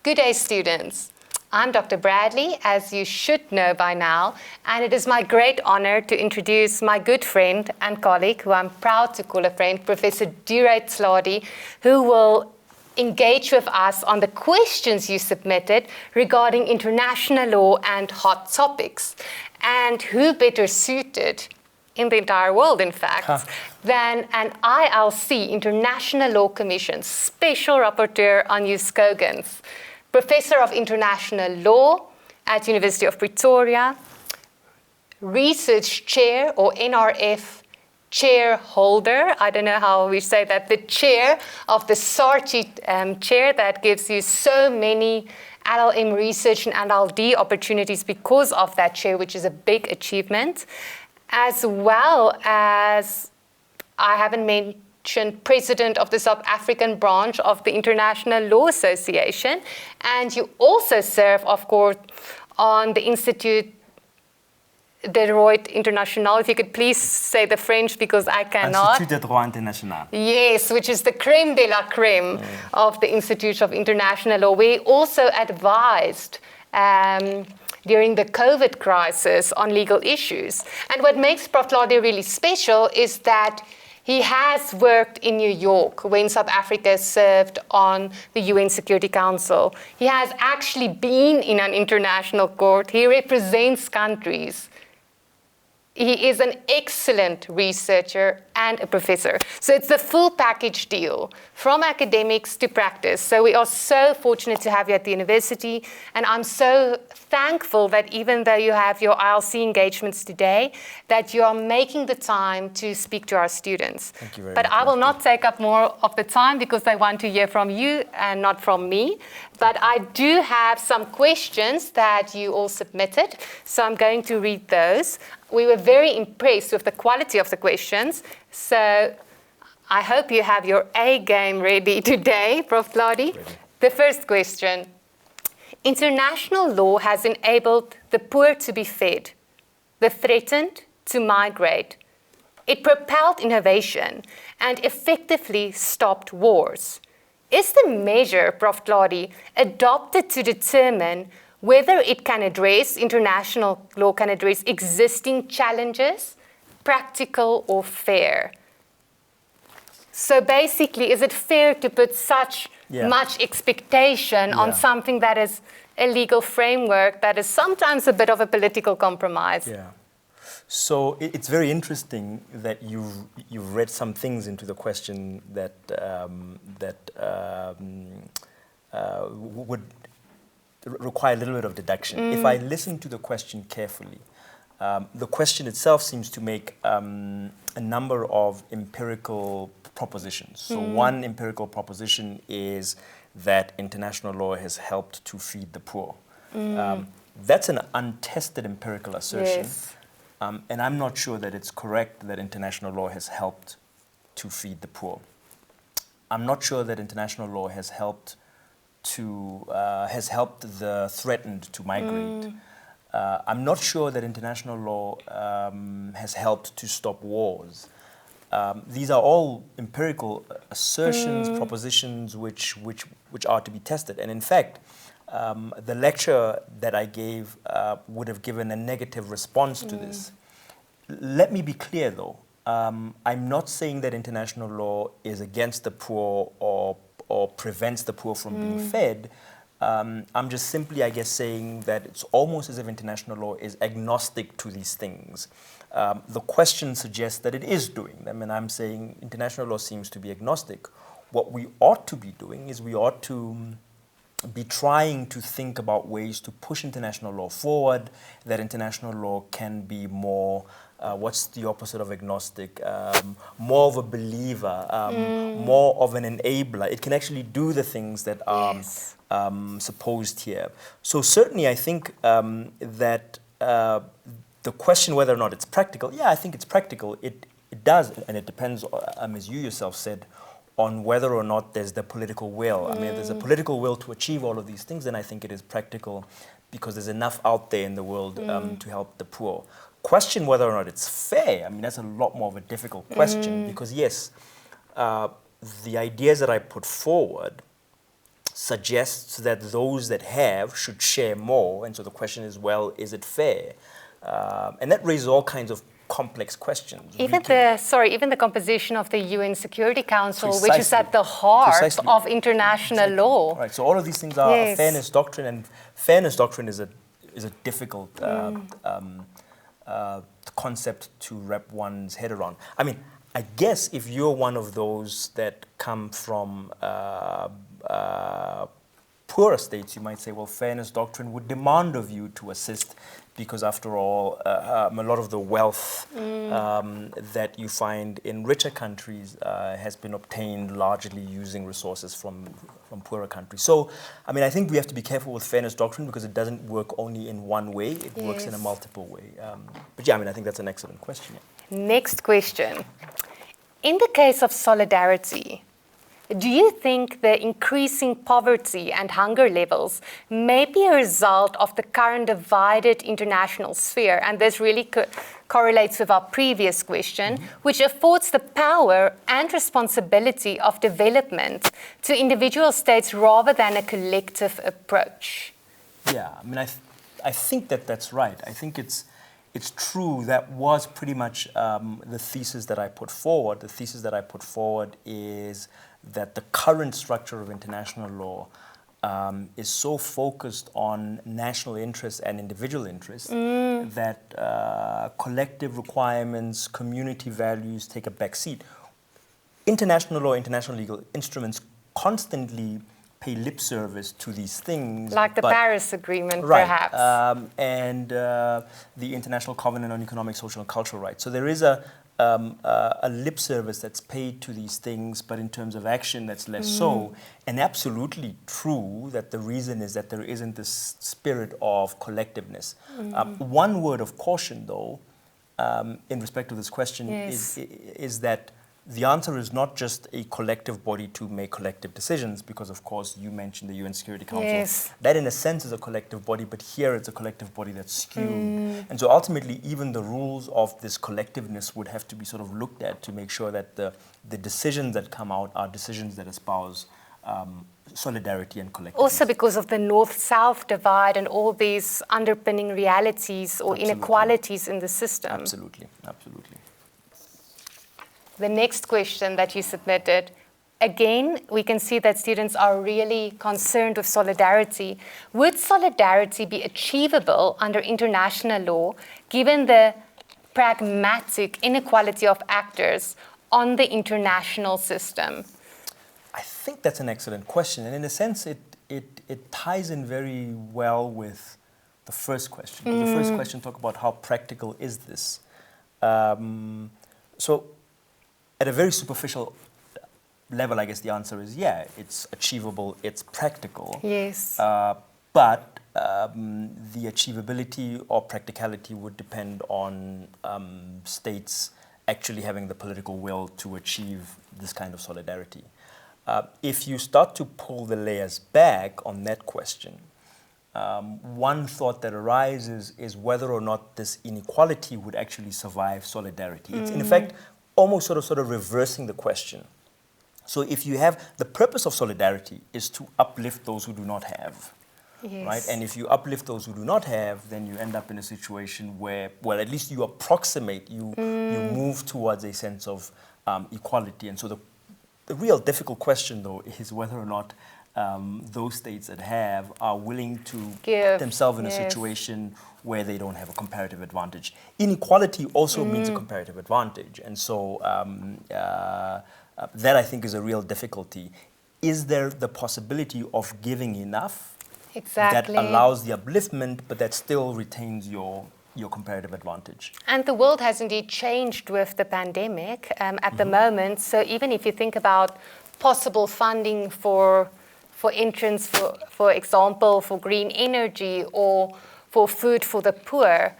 Good day, students. I'm Dr. Bradley, as you should know by now, and it is my great honor to introduce my good friend and colleague, who I'm proud to call a friend, Professor Durate Sladi, who will engage with us on the questions you submitted regarding international law and hot topics. And who better suited in the entire world, in fact, than an ILC, International Law Commission, Special Rapporteur on Use Kogans, Professor of International Law at University of Pretoria, Research Chair or NRF Chair holder, I don't know how we say that, the chair of the SARTI chair that gives you so many LLM research and LLD opportunities because of that chair, which is a big achievement, as well as, I haven't mentioned, President of the South African branch of the International Law Association, and you also serve, of course, on the Institut de Droit International. If you could please say the French, because I cannot. Institut de Droit International. Yes, which is the creme de la creme of the Institute of International Law. We also advised during the COVID crisis on legal issues. And what makes Prof. Sladi really special is that he has worked in New York when South Africa served on the UN Security Council. He has actually been in an international court. He represents countries. He is an excellent researcher and a professor. So it's the full package deal, from academics to practice. So we are so fortunate to have you at the university, and I'm so thankful that even though you have your ILC engagements today, that you are making the time to speak to our students. Thank you very much. But I will not take up more of the time because I want to hear from you and not from me. But I do have some questions that you all submitted, so I'm going to read those. We were very impressed with the quality of the questions, so I hope you have your A game ready today, Prof. Sladi. The first question. International law has enabled the poor to be fed, the threatened to migrate. It propelled innovation and effectively stopped wars. Is the measure, Prof. Sladi, adopted to determine whether it can address, international law can address existing challenges, practical or fair? So basically, is it fair to put such much expectation on something that is a legal framework that is sometimes a bit of a political compromise? Yeah. So it's very interesting that you've read some things into the question that would require a little bit of deduction. If I listen to the question carefully, the question itself seems to make a number of empirical propositions. So one empirical proposition is that international law has helped to feed the poor. That's an untested empirical assertion. Yes. And I'm not sure that it's correct that international law has helped to feed the poor. I'm not sure that international law has helped the threatened to migrate. I'm not sure that international law has helped to stop wars. These are all empirical assertions, propositions which are to be tested. And in fact, the lecture that I gave would have given a negative response to this. Let me be clear, though. I'm not saying that international law is against the poor or prevents the poor from being fed. I'm just simply, I guess, saying that it's almost as if international law is agnostic to these things. The question suggests that it is doing them, and I'm saying international law seems to be agnostic. What we ought to be doing is we ought to be trying to think about ways to push international law forward, that international law can be more, what's the opposite of agnostic? More of a believer, more of an enabler. It can actually do the things that are supposed here. So certainly I think that the question whether or not it's practical, I think it's practical. It does, and it depends, as you yourself said, on whether or not there's the political will. I mean, if there's a political will to achieve all of these things, then I think it is practical because there's enough out there in the world to help the poor. Question whether or not it's fair, I mean, that's a lot more of a difficult question because yes, the ideas that I put forward suggests that those that have should share more. And so the question is, well, is it fair? And that raises all kinds of complex questions. Even the composition of the UN Security Council, Precisely. which is at the heart Precisely. of international law. Right. So all of these things are a fairness doctrine, and fairness doctrine is a difficult concept to wrap one's head around. I mean, I guess if you're one of those that come from poorer states, you might say, well, fairness doctrine would demand of you to assist, because after all, a lot of the wealth that you find in richer countries has been obtained largely using resources from poorer countries. So, I mean, I think we have to be careful with fairness doctrine, because it doesn't work only in one way, it works in a multiple way. But yeah, I mean, I think that's an excellent question. Next question. In the case of solidarity, do you think the increasing poverty and hunger levels may be a result of the current divided international sphere? And this really correlates with our previous question, which affords the power and responsibility of development to individual states rather than a collective approach. Yeah, I mean, I think that's right. I think it's true. That was pretty much the thesis that I put forward. The thesis that I put forward is that the current structure of international law is so focused on national interests and individual interests that collective requirements, community values take a back seat. International law, international legal instruments constantly pay lip service to these things. Like the Paris Agreement, perhaps. And the International Covenant on Economic, Social and Cultural Rights. So there is a lip service that's paid to these things, but in terms of action, that's less so. And absolutely true that the reason is that there isn't this spirit of collectiveness. One word of caution, though, in respect to this question, is that the answer is not just a collective body to make collective decisions, because, of course, you mentioned the UN Security Council. Yes. That, in a sense, is a collective body, but here it's a collective body that's skewed. And so, ultimately, even the rules of this collectiveness would have to be sort of looked at to make sure that the decisions that come out are decisions that espouse solidarity and collectiveness. Also because of the North-South divide and all these underpinning realities or inequalities in the system. Absolutely, absolutely. The next question that you submitted, again, we can see that students are really concerned with solidarity. Would solidarity be achievable under international law, given the pragmatic inequality of actors on the international system? I think that's an excellent question. And in a sense, it ties in very well with the first question. Because the first question talked about how practical is this. So, at a very superficial level, I guess the answer is yeah, it's achievable, it's practical. Yes. But the achievability or practicality would depend on states actually having the political will to achieve this kind of solidarity. If you start to pull the layers back on that question, one thought that arises is whether or not this inequality would actually survive solidarity. It's in effect almost sort of reversing the question. So if you have, the purpose of solidarity is to uplift those who do not have, right? And if you uplift those who do not have, then you end up in a situation where, well, at least you approximate, you move towards a sense of equality. And so the real difficult question, though, is whether or not those states that have are willing to put themselves in a situation where they don't have a comparative advantage. Inequality also means a comparative advantage. And so that, I think, is a real difficulty. Is there the possibility of giving enough that allows the upliftment, but that still retains your comparative advantage? And the world has indeed changed with the pandemic at the moment. So even if you think about possible funding for entrance, for example, for green energy or for food for the poor,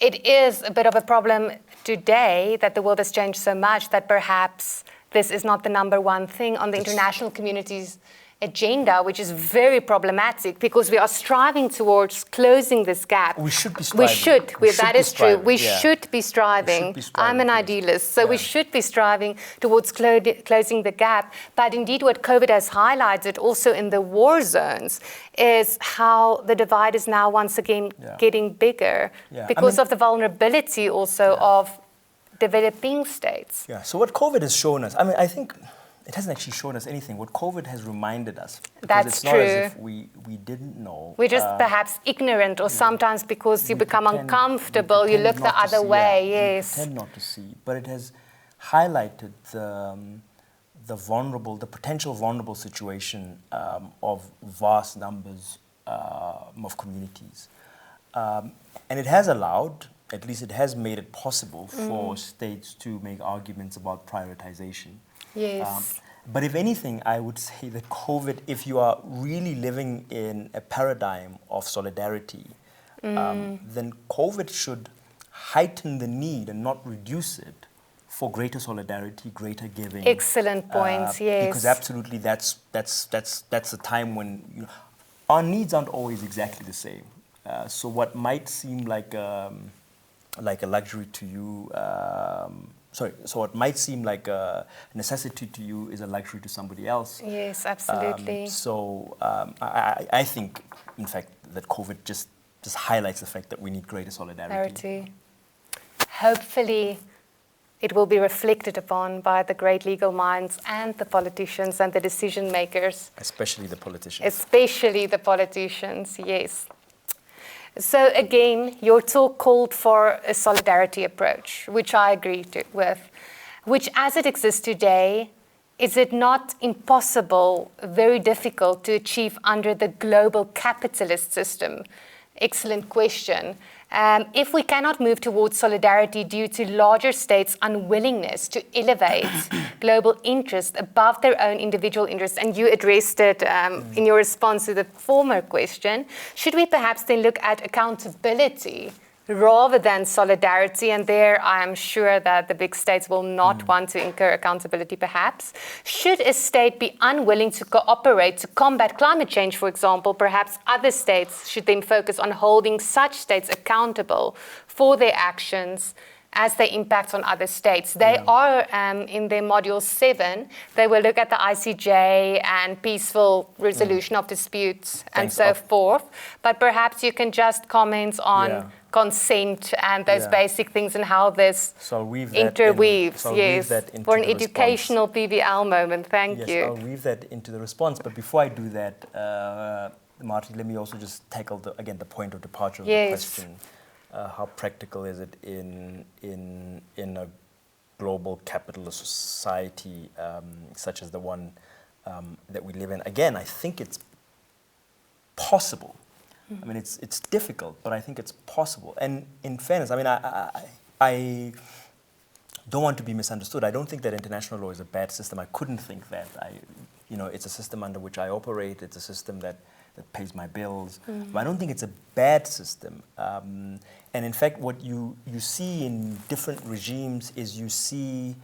it is a bit of a problem today that the world has changed so much that perhaps this is not the number one thing on the international community's agenda, which is very problematic because we are striving towards closing this gap. We should be striving. That is true. We yeah. should be striving. I'm an idealist, so we should be striving towards closing the gap. But indeed, what COVID has highlighted also in the war zones is how the divide is now once again getting bigger because of the vulnerability also of developing states. Yeah, so what COVID has shown us, I think it hasn't actually shown us anything. What COVID has reminded us, because it's not as if we didn't know. We're just perhaps ignorant, or sometimes because you become uncomfortable, you look the other way, yes. We pretend not to see, but it has highlighted the potential vulnerable situation of vast numbers of communities. And it has allowed, at least it has made it possible for states to make arguments about prioritization. Yes. But if anything, I would say that COVID, if you are really living in a paradigm of solidarity, then COVID should heighten the need and not reduce it for greater solidarity, greater giving. Excellent points, yes. Because absolutely that's a time when our needs aren't always exactly the same. So what might seem like a luxury to you, so what might seem like a necessity to you is a luxury to somebody else. Yes, absolutely. I think, in fact, that COVID just highlights the fact that we need greater solidarity. Hopefully, it will be reflected upon by the great legal minds and the politicians and the decision makers. Especially the politicians. Especially the politicians, yes. So again, your talk called for a solidarity approach, which I agree with, which as it exists today, is it not impossible, very difficult to achieve under the global capitalist system? Excellent question. If we cannot move towards solidarity due to larger states' unwillingness to elevate global interest above their own individual interests, and you addressed it in your response to the former question, should we perhaps then look at accountability rather than solidarity? And there I am sure that the big states will not want to incur accountability perhaps. Should a state be unwilling to cooperate to combat climate change, for example, perhaps other states should then focus on holding such states accountable for their actions as they impact on other states. They are, in their Module 7, they will look at the ICJ and peaceful resolution of disputes and so forth. But perhaps you can just comment on consent and those basic things and how this interweaves. For an educational PBL moment. Thank you. I'll weave that into the response. But before I do that, Marty, let me also just tackle the point of departure of the question. How practical is it in a global capitalist society such as the one that we live in? Again, I think it's possible. I mean, it's difficult, but I think it's possible. And in fairness, I mean, I don't want to be misunderstood. I don't think that international law is a bad system. I couldn't think that. It's a system under which I operate. It's a system that pays my bills. But I don't think it's a bad system. And in fact, what you see in different regimes is you see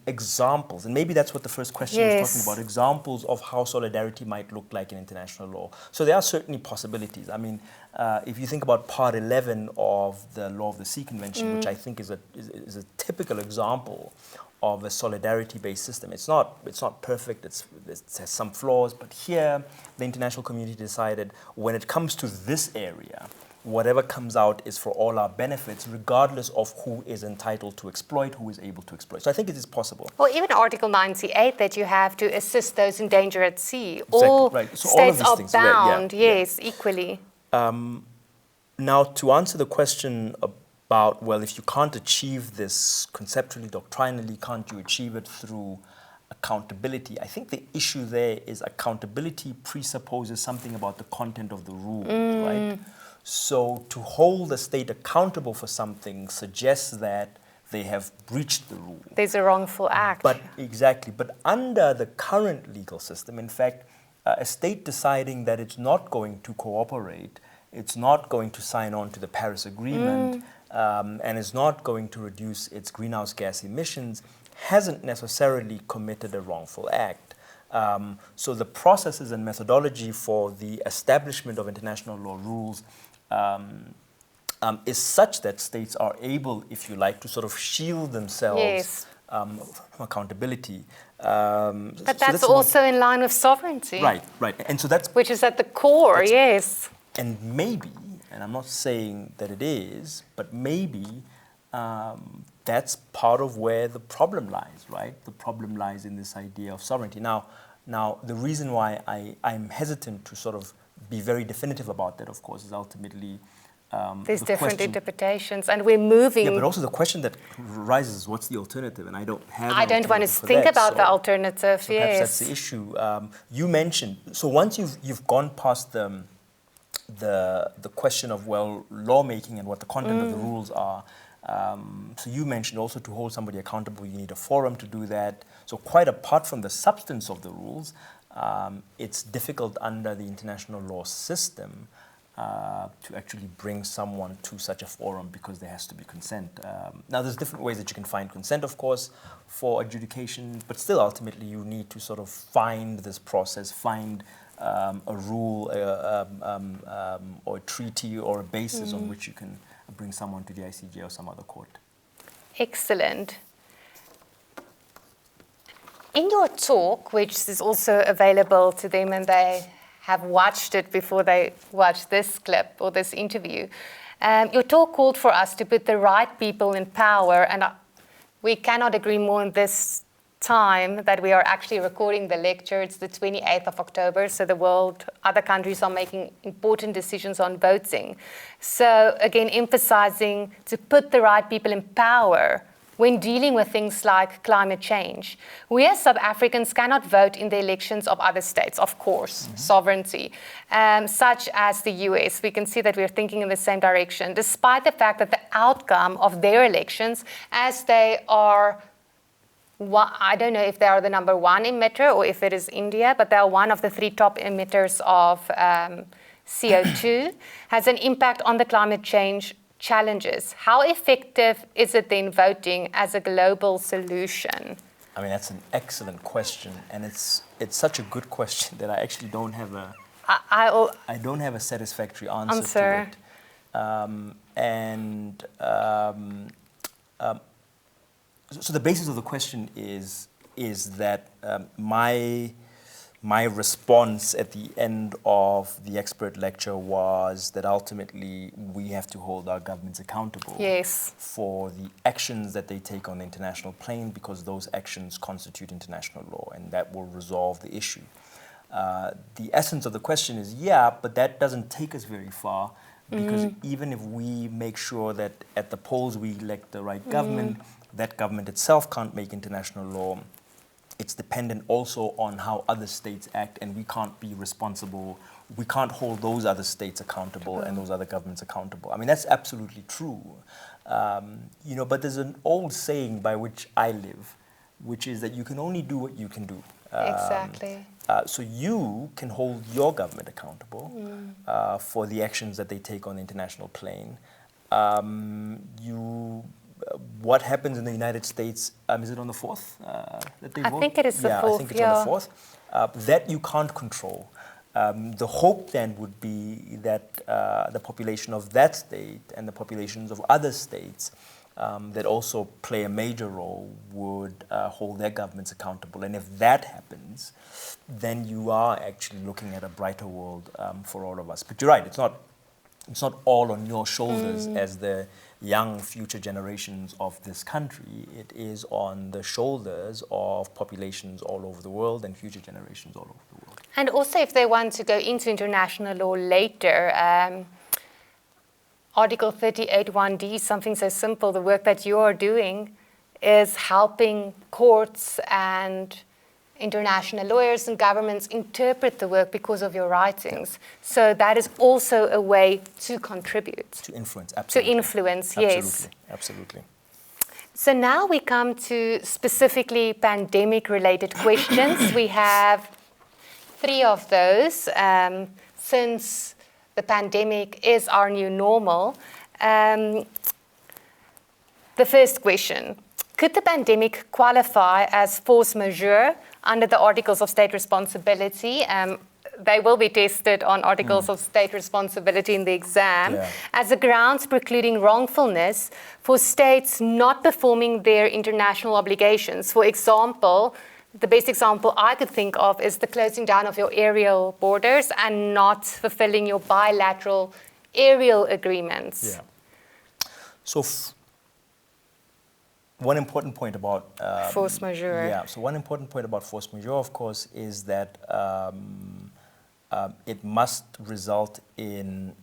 examples, and maybe that's what the first question was talking about, examples of how solidarity might look like in international law. So there are certainly possibilities. I mean, if you think about Part 11 of the Law of the Sea Convention, which I think is a typical example of a solidarity-based system. It's not perfect, it has some flaws, but here the international community decided when it comes to this area, whatever comes out is for all our benefits, regardless of who is entitled to exploit, who is able to exploit. So I think it is possible. Well, even Article 98 that you have to assist those in danger at sea. Exactly, all so states all are bound, equally. Now, to answer the question about, well, if you can't achieve this conceptually, doctrinally, can't you achieve it through accountability? I think the issue there is accountability presupposes something about the content of the rules, right? So to hold a state accountable for something suggests that they have breached the rule. There's a wrongful act. But under the current legal system, in fact, a state deciding that it's not going to cooperate, it's not going to sign on to the Paris Agreement, and is not going to reduce its greenhouse gas emissions, hasn't necessarily committed a wrongful act. So the processes and methodology for the establishment of international law rules is such that states are able, if you like, to sort of shield themselves Yes. from accountability. But that's also in line with sovereignty. Right, right. And so that's... Which is at the core, yes. And maybe, and I'm not saying that it is, but maybe that's part of where the problem lies, right? The problem lies in this idea of sovereignty. Now the reason why I'm hesitant to sort of be very definitive about that, of course, is ultimately there's different interpretations, and we're moving. Yeah, but also the question that rises: what's the alternative? And I don't have. I don't want to think about the alternative. So yes, perhaps that's the issue. You mentioned, so once you've gone past the question of lawmaking and what the content of the rules are. So you mentioned also to hold somebody accountable, you need a forum to do that. So quite apart from the substance of the rules, it's difficult under the international law system to actually bring someone to such a forum because there has to be consent. Now, there's different ways that you can find consent, of course, for adjudication, but still, ultimately, you need to sort of find this process, find a rule or a treaty or a basis on which you can bring someone to the ICJ or some other court. Excellent. In your talk, which is also available to them and they have watched it before they watch this clip or this interview, your talk called for us to put the right people in power, and we cannot agree more on this time that we are actually recording the lecture. It's the 28th of October, so the world, other countries are making important decisions on voting. So again, emphasizing to put the right people in power when dealing with things like climate change. We as South Africans cannot vote in the elections of other states, of course, sovereignty, such as the US. We can see that we're thinking in the same direction, despite the fact that the outcome of their elections, as they are, I don't know if they are the number one emitter or if it is India, but they are one of the 3 top emitters of CO2, has an impact on the climate change challenges. How effective is it then voting as a global solution? I mean, that's an excellent question, and it's such a good question that I actually don't have I don't have a satisfactory answer to it. So the basis of the question is that my response at the end of the expert lecture was that ultimately we have to hold our governments accountable for the actions that they take on the international plane, because those actions constitute international law, and that will resolve the issue. The essence of the question is, but that doesn't take us very far, because even if we make sure that at the polls we elect the right government, that government itself can't make international law. It's dependent also on how other states act, and we can't be responsible. We can't hold those other states accountable and those other governments accountable. I mean, that's absolutely true. But there's an old saying by which I live, which is that you can only do what you can do. Exactly. So you can hold your government accountable for the actions that they take on the international plane. What happens in the United States, is it on the 4th that they vote? I think it is the 4th, I think it's on the 4th. That you can't control. The hope then would be that the population of that state and the populations of other states that also play a major role would hold their governments accountable. And if that happens, then you are actually looking at a brighter world for all of us. But you're right, it's not all on your shoulders as the young future generations of this country. It is on the shoulders of populations all over the world and future generations all over the world. And also, if they want to go into international law later, Article 38(1)(d, something so simple, the work that you are doing is helping courts and international lawyers and governments interpret the work because of your writings. So that is also a way to contribute. To influence, absolutely. To influence, yes. Absolutely. So now we come to specifically pandemic-related questions. We have 3 of those. Since the pandemic is our new normal. The first question. Could the pandemic qualify as force majeure under the Articles of State Responsibility? They will be tested on Articles of State Responsibility in the exam as a grounds precluding wrongfulness for states not performing their international obligations. For example, the best example I could think of is the closing down of your aerial borders and not fulfilling your bilateral aerial agreements. Yeah. So one important point about force majeure. Yeah. So one important point about force majeure, of course, is that it must result in.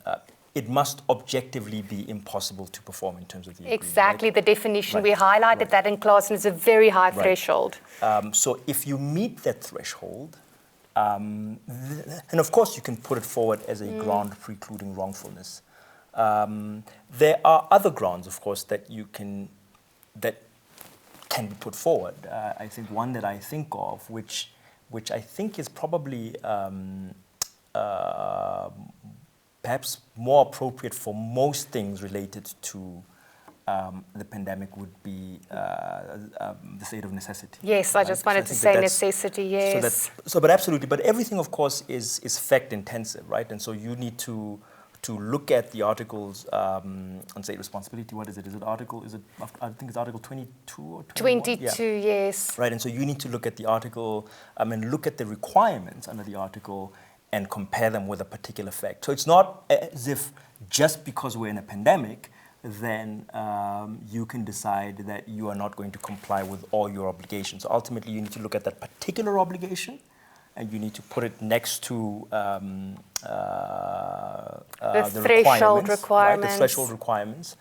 It must objectively be impossible to perform in terms of the agreement. Exactly, right? the definition. Right. We highlighted that in class, and it's a very high Right. threshold. So if you meet that threshold, and of course you can put it forward as a ground precluding wrongfulness. There are other grounds, of course, that can be put forward. I think one that I think of, which I think is probably perhaps more appropriate for most things related to the pandemic, would be the state of necessity. Yes, I just wanted to say necessity, yes. But absolutely, but everything, of course, is fact intensive, right? And so you need to look at the articles on state responsibility. What is it? I think it's Article 22 or 21? 22, yes. Right, and so you need to look at the article and look at the requirements under the article and compare them with a particular fact. So it's not as if just because we're in a pandemic, then you can decide that you are not going to comply with all your obligations. So ultimately, you need to look at that particular obligation, and you need to put it next to the threshold requirements. Right, the threshold requirements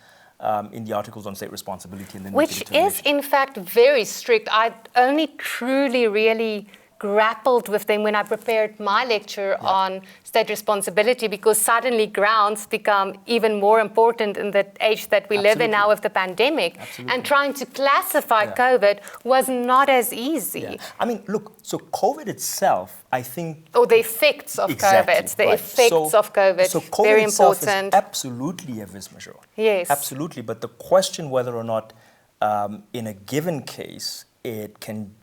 in the Articles on State Responsibility. And then which is, in fact, very strict. I only truly, really grappled with them when I prepared my lecture on state responsibility, because suddenly grounds become even more important in the age that we live in now with the pandemic. And trying to classify COVID was not as easy. Yeah. I mean, look, so COVID itself, I think... Or the effects of COVID. The effects of COVID, so COVID very itself important. Is absolutely a vis majeure. Yes. Absolutely. But the question whether or not in a given case it can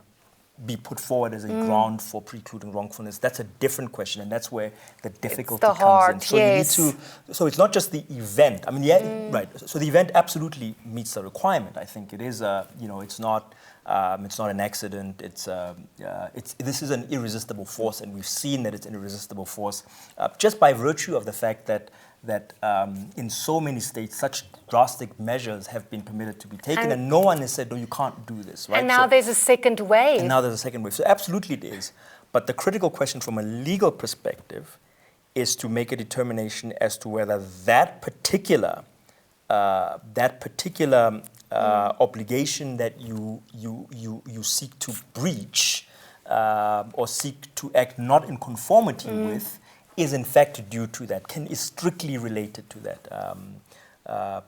be put forward as a ground for precluding wrongfulness, that's a different question, and that's where the difficulty comes in. So you need to. So it's not just the event. I mean, right. So the event absolutely meets the requirement. I think it is. It's not an accident. This is an irresistible force, and we've seen that it's an irresistible force just by virtue of the fact that in so many states, such drastic measures have been permitted to be taken, and no one has said, no, you can't do this, right? And now there's a second wave. And now there's a second wave. So absolutely it is. But the critical question from a legal perspective is to make a determination as to whether that particular obligation that you seek to breach or seek to act not in conformity with is in fact due to that, is strictly related to that.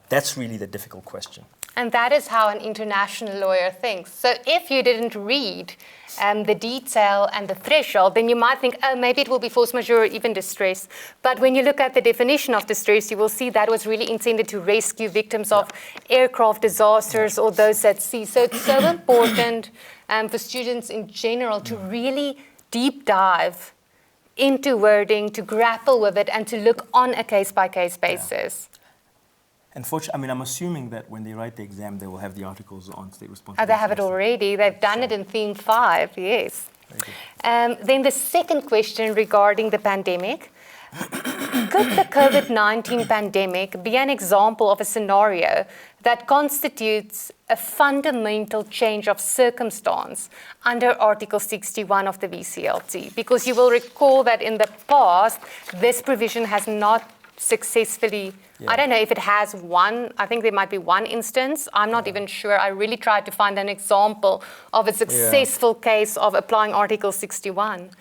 That's really the difficult question. And that is how an international lawyer thinks. So if you didn't read the detail and the threshold, then you might think, oh, maybe it will be force majeure or even distress. But when you look at the definition of distress, you will see that was really intended to rescue victims of aircraft disasters or those at sea. So it's so important for students in general to really deep dive into wording, to grapple with it, and to look on a case-by-case basis. Unfortunately, I mean, I'm assuming that when they write the exam, they will have the articles on state responsibility. Oh, they have it already. They've done it in Theme 5, yes. Then the second question regarding the pandemic. Could the COVID-19 pandemic be an example of a scenario that constitutes a fundamental change of circumstance under Article 61 of the VCLT? Because you will recall that in the past, this provision has not successfully, I don't know if it has one, I think there might be one instance, I'm not even sure. I really tried to find an example of a successful case of applying Article 61.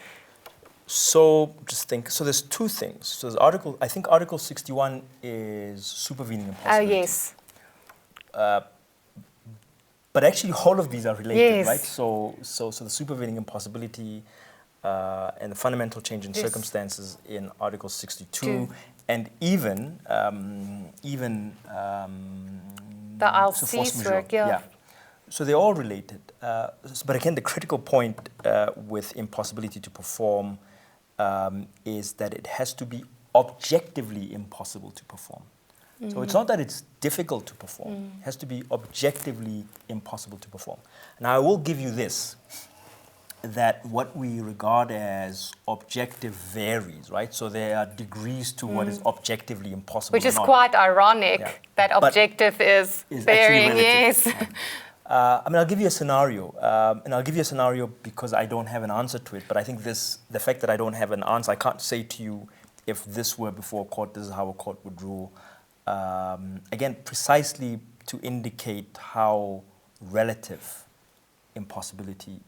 So just think, so there's two things. So there's I think Article 61 is supervening impossibility. Oh, yes. But actually all of these are related, yes. right? So the supervening impossibility and the fundamental change in circumstances in Article 62, and even the ILC's work, So they're all related. But again, the critical point with impossibility to perform is that it has to be objectively impossible to perform. So it's not that it's difficult to perform. It has to be objectively impossible to perform. Now, I will give you this, that what we regard as objective varies, right? So there are degrees to what is objectively impossible. Which is quite ironic, that objective is varying, yes. Right. I mean, I'll give you a scenario, and I'll give you a scenario because I don't have an answer to it, but I think the fact that I don't have an answer, I can't say to you, if this were before a court, this is how a court would rule. Again, precisely to indicate how relative impossibility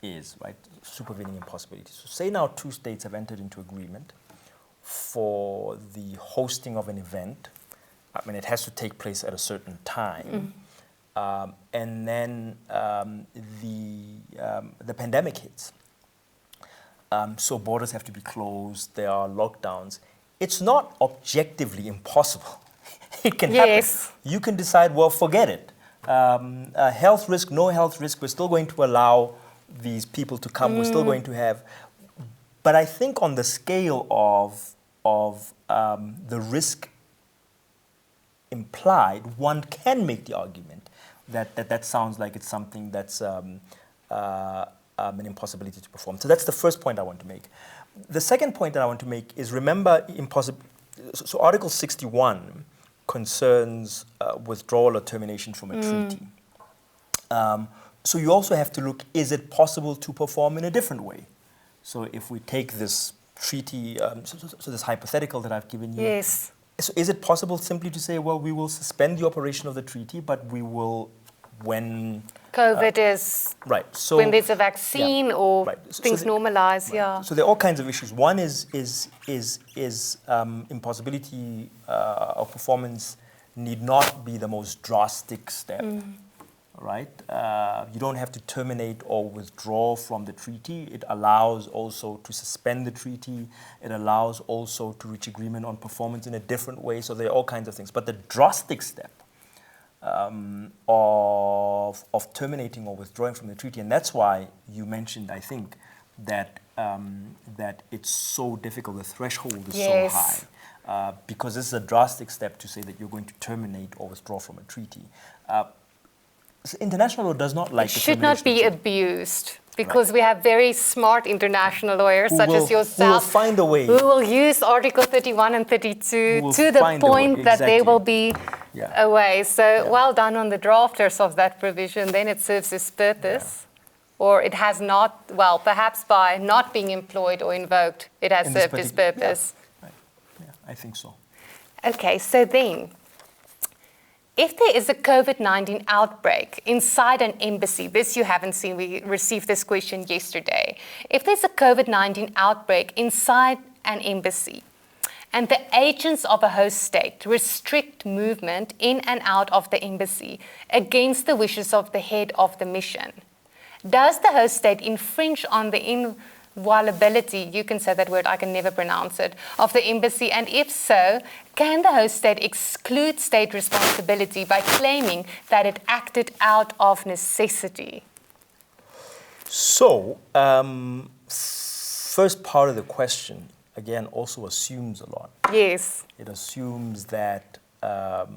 is, right? Supervening impossibility. So say now two states have entered into agreement for the hosting of an event. I mean, it has to take place at a certain time. And then the pandemic hits. So borders have to be closed, there are lockdowns. It's not objectively impossible. It can happen. You can decide, well, forget it. Health risk, no health risk, we're still going to allow these people to come, we're still going to have. But I think on the scale of the risk implied, one can make the argument that sounds like it's something that's an impossibility to perform. So that's the first point I want to make. The second point that I want to make is, remember, so Article 61 concerns withdrawal or termination from a treaty. So you also have to look, is it possible to perform in a different way? So if we take this treaty, so this hypothetical that I've given you, yes. So is it possible simply to say, well, we will suspend the operation of the treaty, but we will, when COVID is, right. So when there's a vaccine or things normalize, So there are all kinds of issues. One is impossibility of performance need not be the most drastic step. Right? You don't have to terminate or withdraw from the treaty. It allows also to suspend the treaty. It allows also to reach agreement on performance in a different way. So there are all kinds of things. But the drastic step of terminating or withdrawing from the treaty, and that's why you mentioned, I think, that that it's so difficult. The threshold is so high because this is a drastic step to say that you're going to terminate or withdraw from a treaty. So international law does not like it should not be abused because we have very smart international lawyers such as yourself who will find a way. Who will use Article 31 and 32 to the point that there will be a way. So well done on the drafters of that provision. Then it serves its purpose. Or it has not, well, perhaps by not being employed or invoked, it has served its purpose. I think so. Okay, so then, if there is a COVID-19 outbreak inside an embassy, this you haven't seen, we received this question yesterday. If there's a COVID-19 outbreak inside an embassy and the agents of a host state restrict movement in and out of the embassy against the wishes of the head of the mission, does the host state infringe on the inviolability, you can say that word, I can never pronounce it, of the embassy? And if so, can the host state exclude state responsibility by claiming that it acted out of necessity? So, first part of the question, again, also assumes a lot. Yes. It assumes that the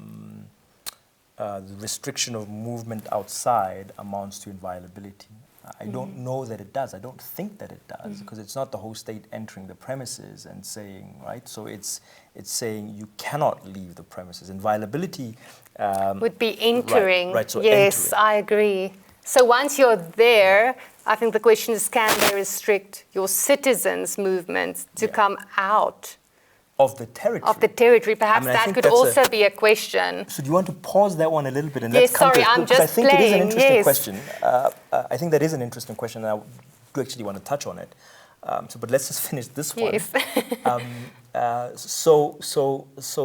restriction of movement outside amounts to inviolability. I don't know that it does. I don't think that it does because it's not the host state entering the premises and saying, right? So it's saying you cannot leave the premises. Inviolability would be entering. Right, so yes, entering. I agree. So once you're there, I think the question is, can they restrict your citizens' movement to come out? Of the territory. Of the territory. Perhaps that could also be a question. So do you want to pause that one a little bit? And yes, sorry, I'm just I think playing. It is an interesting question. I think that is an interesting question, and I do actually want to touch on it. But let's just finish this one. Yes. So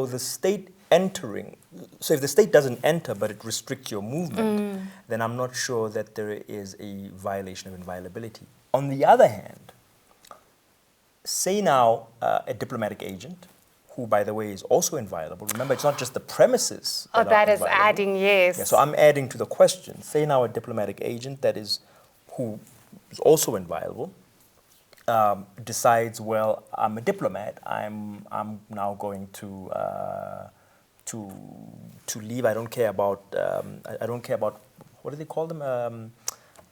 the state entering, so if the state doesn't enter but it restricts your movement, then I'm not sure that there is a violation of inviolability. On the other hand, say now a diplomatic agent who, by the way, is also inviolable. Remember, it's not just the premises. Oh, that is inviolable. adding, yes. Yeah, so I'm adding to the question. Say now a diplomatic agent who is also inviolable decides, well, I'm a diplomat. I'm now going to leave. I don't care about. I don't care about. What do they call them?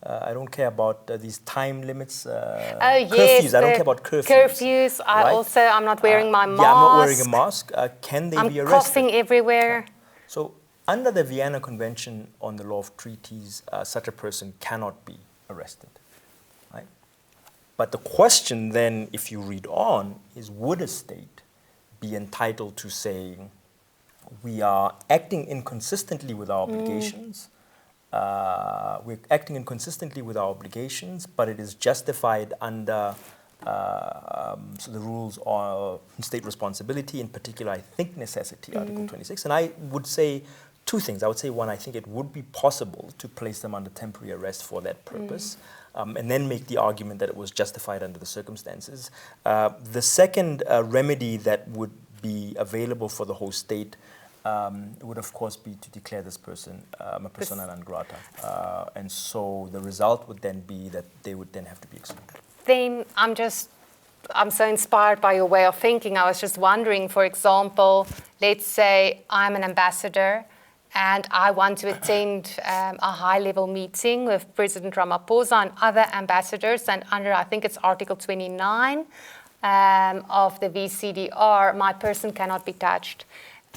I don't care about these time limits. Curfews. I don't care about curfews. Curfews. I'm not wearing my mask. Yeah, I'm not wearing a mask. Can they be arrested? I'm coughing everywhere. So, under the Vienna Convention on the Law of Treaties, such a person cannot be arrested. Right? But the question then, if you read on, is would a state be entitled to say, we are acting inconsistently with our obligations? We're acting inconsistently with our obligations, but it is justified under so the rules on state responsibility, in particular, I think necessity, Article 26. And I would say two things. I would say, one, I think it would be possible to place them under temporary arrest for that purpose, and then make the argument that it was justified under the circumstances. The second remedy that would be available for the whole state would, of course, be to declare this person a persona non grata. And so the result would then be that they would then have to be excluded. Then I'm so inspired by your way of thinking. I was just wondering, for example, let's say I'm an ambassador and I want to attend a high-level meeting with President Ramaphosa and other ambassadors, and under, I think it's Article 29 of the VCDR, my person cannot be touched.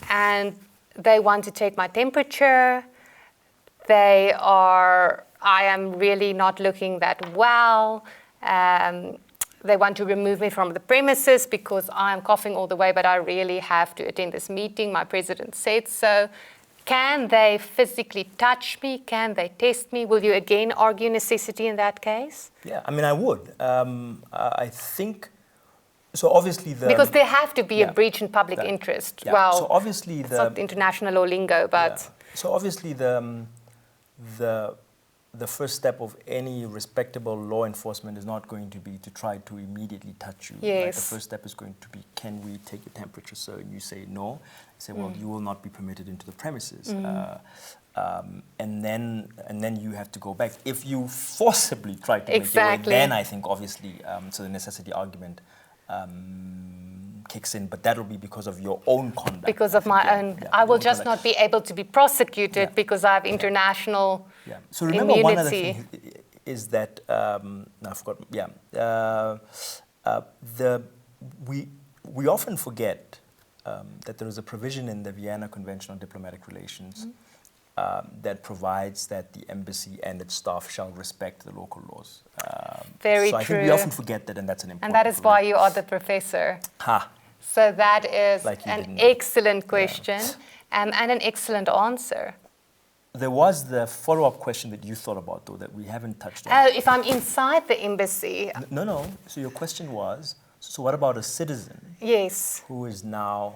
And they want to take my temperature. I am really not looking that well. They want to remove me from the premises because I'm coughing all the way, but I really have to attend this meeting. My president said so. Can they physically touch me? Can they test me? Will you again argue necessity in that case? Yeah, I mean, I would. I think... So obviously because there have to be a breach in public interest. Yeah. Well, so obviously it's not international law lingo, but... Yeah. So obviously the first step of any respectable law enforcement is not going to be to try to immediately touch you. Yes. Right? The first step is going to be, can we take your temperature, sir? And you say no. They say, well, you will not be permitted into the premises. And then you have to go back. If you forcibly try to make your way, then I think obviously, so the necessity argument kicks in, but that'll be because of your own conduct. Because of my own, I will just not be able to be prosecuted because I have international So remember, immunity. one other thing is that, I forgot, we often forget that there is a provision in the Vienna Convention on Diplomatic Relations that provides that the embassy and its staff shall respect the local laws. Very so true. I think we often forget that, and that's an important And that is why you are the professor. Ha. So that is Like an excellent question and an excellent answer. There was the follow-up question that you thought about, though, that we haven't touched on. Oh, if I'm inside the embassy. No. So your question was, so what about a citizen? Yes. Who is now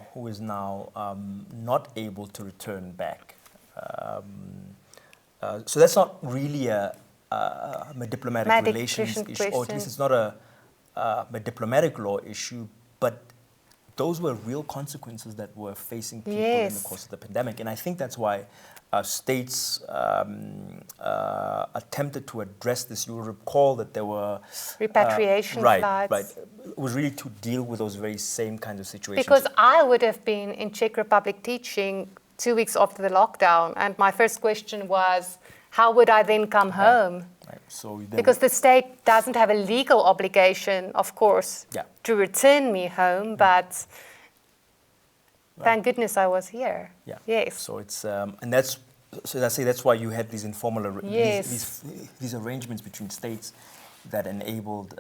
not able to return back? So that's not really a diplomatic relations issue, or at least it's not a diplomatic law issue, but those were real consequences that were facing people in the course of the pandemic. And I think that's why states attempted to address this. You'll recall that there were repatriation flights. Right. It was really to deal with those very same kinds of situations. Because I would have been in Czech Republic teaching 2 weeks after the lockdown, and my first question was, how would I then come home? Right. So because the state doesn't have a legal obligation, of course, to return me home, but thank goodness I was here. Yeah. Yes. So it's and that's why you had these informal these arrangements between states that enabled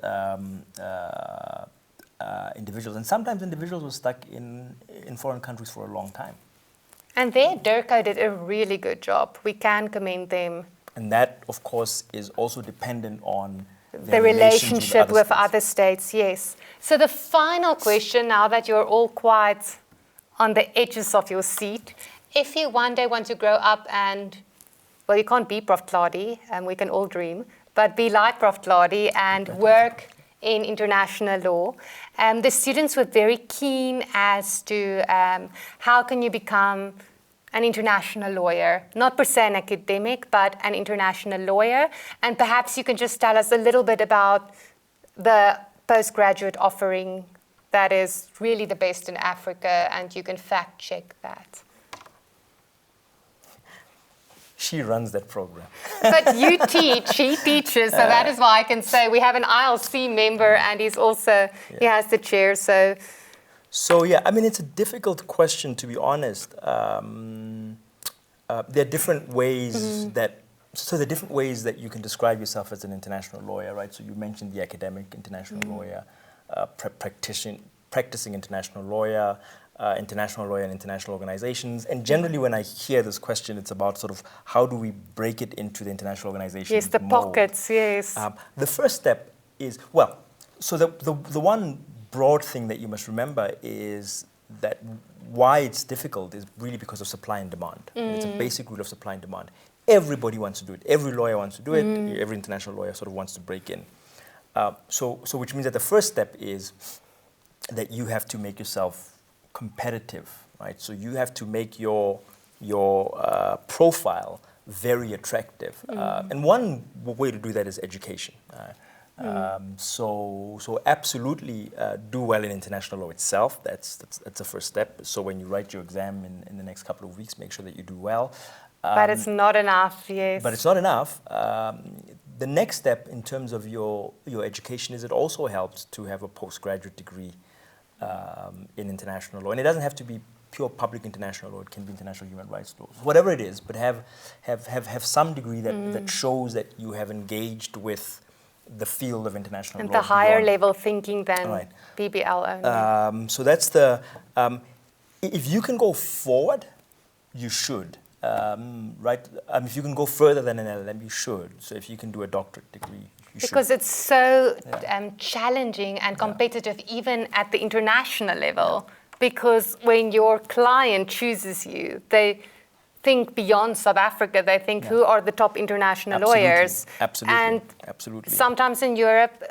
individuals, and sometimes individuals were stuck in foreign countries for a long time. And there, DIRCO did a really good job. We can commend them. And that, of course, is also dependent on the relationship with other states, yes. So the final question, now that you're all quite on the edges of your seat, if you one day want to grow up and, well, you can't be Prof. Tladi, and we can all dream, but be like Prof. Tladi and work in international law. The students were very keen as to how can you become an international lawyer, not per se an academic, but an international lawyer. And perhaps you can just tell us a little bit about the postgraduate offering that is really the best in Africa, and you can fact check that. She runs that program. But you teach, he teaches, so that is why I can say we have an ILC member, and he's also, he has the chair, so. So yeah, I mean, it's a difficult question, to be honest. There are different ways that, so there are different ways that you can describe yourself as an international lawyer, right? So you mentioned the academic international lawyer, practicing international lawyer, in international organizations. And generally when I hear this question, it's about sort of how do we break it into the international organization Yes, the mold. pockets, yes. The first step is, well, so the one broad thing that you must remember is that why it's difficult is really because of supply and demand. It's a basic rule of supply and demand. Everybody wants to do it. Every lawyer wants to do it. Every international lawyer sort of wants to break in. So which means that the first step is that you have to make yourself competitive, right? So you have to make your profile very attractive. And one way to do that is education. So absolutely do well in international law itself. That's the first step. So when you write your exam in the next couple of weeks, make sure that you do well. But it's not enough, yes. But it's not enough. The next step in terms of your education is it also helps to have a postgraduate degree in international law. And it doesn't have to be pure public international law. It can be international human rights law, whatever it is. But have some degree that shows that you have engaged with the field of international and law. the higher level thinking than PBL only. So that's the, if you can go forward, you should. Right? If you can go further than an LLM, you should. So if you can do a doctorate degree, you should. Because it's so challenging and competitive even at the international level. Because when your client chooses you, they think beyond South Africa. They think who are the top international lawyers. Absolutely. And sometimes in Europe,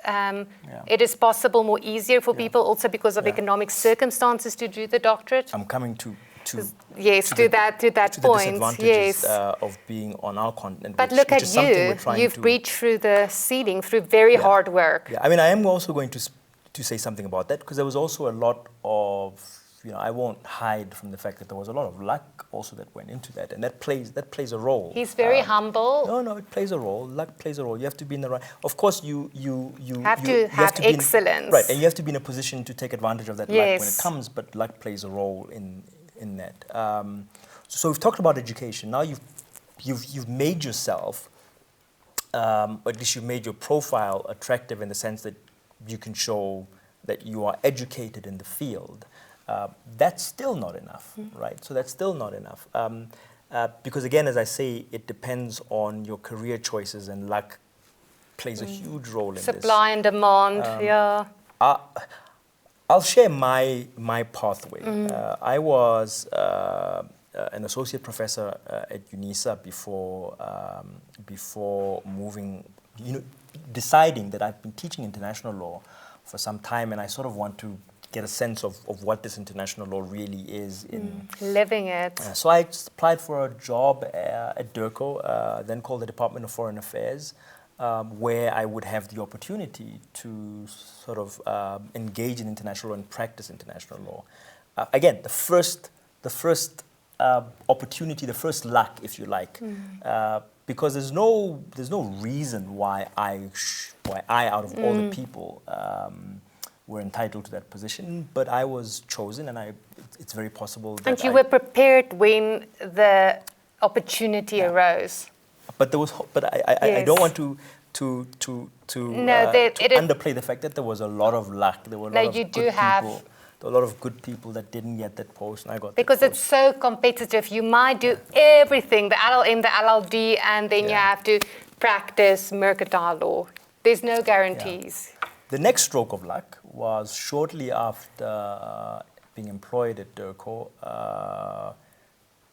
it is possible more easier for people also because of economic circumstances to do the doctorate. I'm coming to that point. The disadvantages of being on our continent. But look at you. You've breached through the ceiling through very hard work. Yeah, I mean, I am also going to say something about that because there was also a lot of, I won't hide from the fact that there was a lot of luck also that went into that, and that plays a role. He's very humble. No, it plays a role. Luck plays a role. You have to be in the right. Of course, you have to have excellence. Right, and you have to be in a position to take advantage of that luck when it comes. But luck plays a role in that. So we've talked about education. Now you've made yourself, or at least you've made your profile attractive in the sense that you can show that you are educated in the field. That's still not enough, right? So that's still not enough. Because again, as I say, it depends on your career choices, and luck plays a huge role in this. Supply and demand, I'll share my pathway. I was an associate professor at UNISA before moving, deciding that I've been teaching international law for some time, and I sort of want to get a sense of what this international law really is in living it. So I just applied for a job at DIRCO, then called the Department of Foreign Affairs, where I would have the opportunity to sort of engage in international law and practice international law. Again, the first opportunity, the first luck, if you like, because there's no reason why I out of all the people were entitled to that position, but I was chosen, and it's very possible that. And you were prepared when the opportunity arose. But there was, I don't want to underplay the fact that there was a lot of luck. There were a lot of good people. There were a lot of good people that didn't get that post, and I got. Because it's so competitive, you might do everything, the LLM, the LLD, and then you have to practice mercantile law. There's no guarantees. The next stroke of luck was shortly after being employed at DIRCO.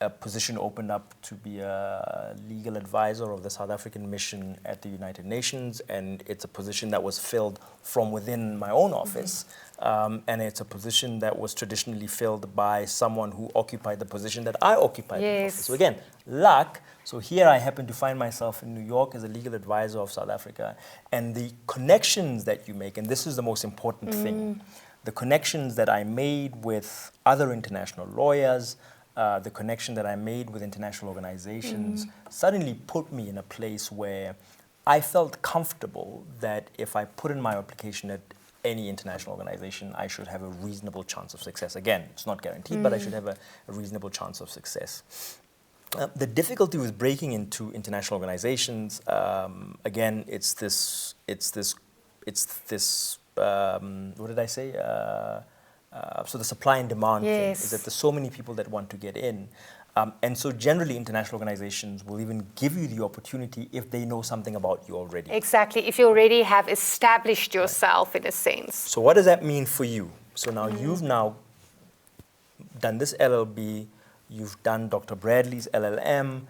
a position opened up to be a legal advisor of the South African mission at the United Nations, and it's a position that was filled from within my own office, and it's a position that was traditionally filled by someone who occupied the position that I occupied in the office. So again, luck. So here I happen to find myself in New York as a legal advisor of South Africa, and the connections that you make, and this is the most important thing, the connections that I made with other international lawyers, the connection that I made with international organizations suddenly put me in a place where I felt comfortable that if I put in my application at any international organization, I should have a reasonable chance of success. Again, it's not guaranteed, but I should have a reasonable chance of success. The difficulty with breaking into international organizations, again, it's this. What did I say? So the supply and demand thing is that there's so many people that want to get in. And so generally international organizations will even give you the opportunity if they know something about you already. Exactly, if you already have established yourself in a sense. So what does that mean for you? So now you've now done this LLB, you've done Dr. Bradley's LLM,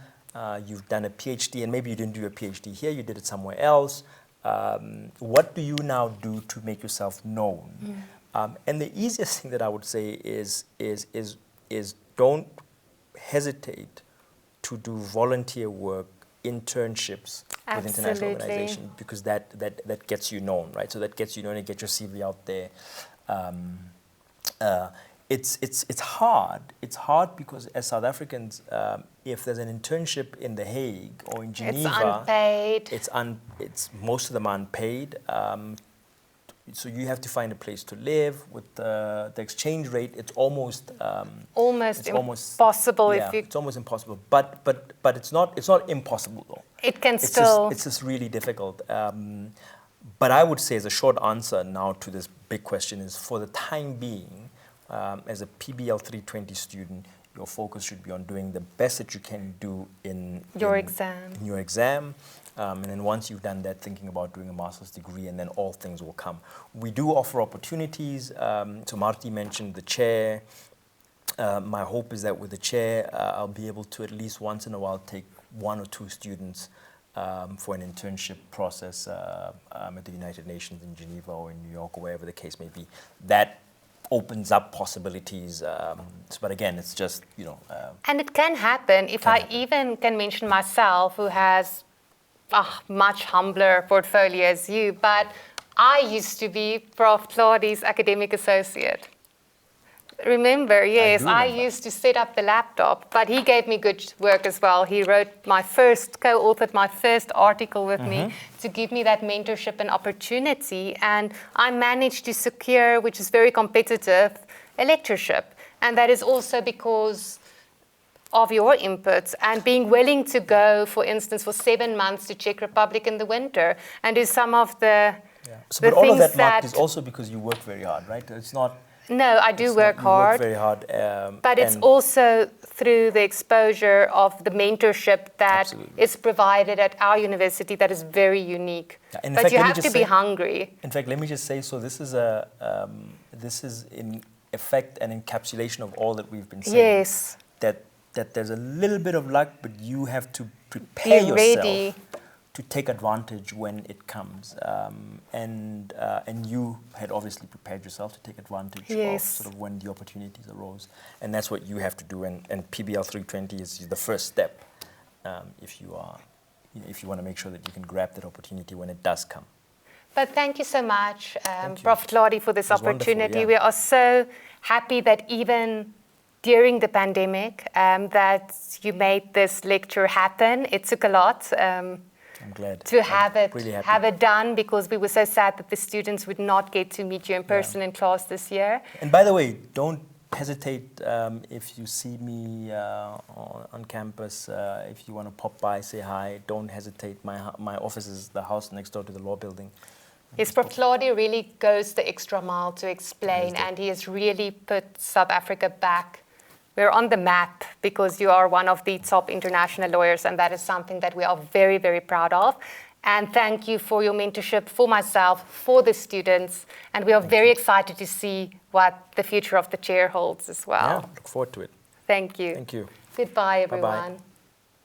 you've done a PhD, and maybe you didn't do a PhD here, you did it somewhere else. What do you now do to make yourself known? And the easiest thing that I would say is don't hesitate to do volunteer work, internships with international organizations, because that gets you known, right? So that gets you known and get your CV out there. It's hard. It's hard because as South Africans, if there's an internship in The Hague or in Geneva, it's unpaid. It's most of them are unpaid. So you have to find a place to live. With the exchange rate, it's almost impossible. It's almost impossible. But it's not impossible though. It's just really difficult. But I would say, as a short answer now to this big question, is for the time being, as a PBL 320 student, your focus should be on doing the best that you can do in your exam. And then once you've done that, thinking about doing a master's degree, and then all things will come. We do offer opportunities. So Marty mentioned the chair. My hope is that with the chair, I'll be able to at least once in a while take one or two students for an internship process at the United Nations in Geneva or in New York or wherever the case may be. That opens up possibilities, but again, it's just, and it can happen. If I even can mention myself, who has a much humbler portfolio as you, but I used to be Prof. Claudie's academic associate. Remember, yes, I used to set up the laptop, but he gave me good work as well. He co-authored my first article with me to give me that mentorship and opportunity. And I managed to secure, which is very competitive, a lectureship. And that is also because of your inputs and being willing to go, for instance, for 7 months to Czech Republic in the winter and do some of the but all of that, Mark, is also because you work very hard, right? It's not... No, I do work hard. You work very hard. But it's also through the exposure of the mentorship that is provided at our university that is very unique. But you have to be hungry. In fact, let me just say, so this is in effect an encapsulation of all that we've been saying. Yes. That there's a little bit of luck, but you have to prepare yourself to take advantage when it comes. And you had obviously prepared yourself to take advantage of sort of when the opportunities arose. And that's what you have to do. And PBL 320 is the first step if you want to make sure that you can grab that opportunity when it does come. But thank you so much, Prof. Claudie, for this opportunity. Yeah. We are so happy that even during the pandemic that you made this lecture happen. It took a lot. I'm glad to have it done, because we were so sad that the students would not get to meet you in person in class this year. And by the way, don't hesitate if you see me on campus. If you want to pop by, say hi. Don't hesitate. My office is the house next door to the law building. Yes, Prof. Claudie really goes the extra mile to explain, and he has really put South Africa back. We're on the map because you are one of the top international lawyers, and that is something that we are very, very proud of. And thank you for your mentorship for myself, for the students, and we are very excited to see what the future of the chair holds as well. Yeah, look forward to it. Thank you. Thank you. Goodbye, Bye-bye. everyone.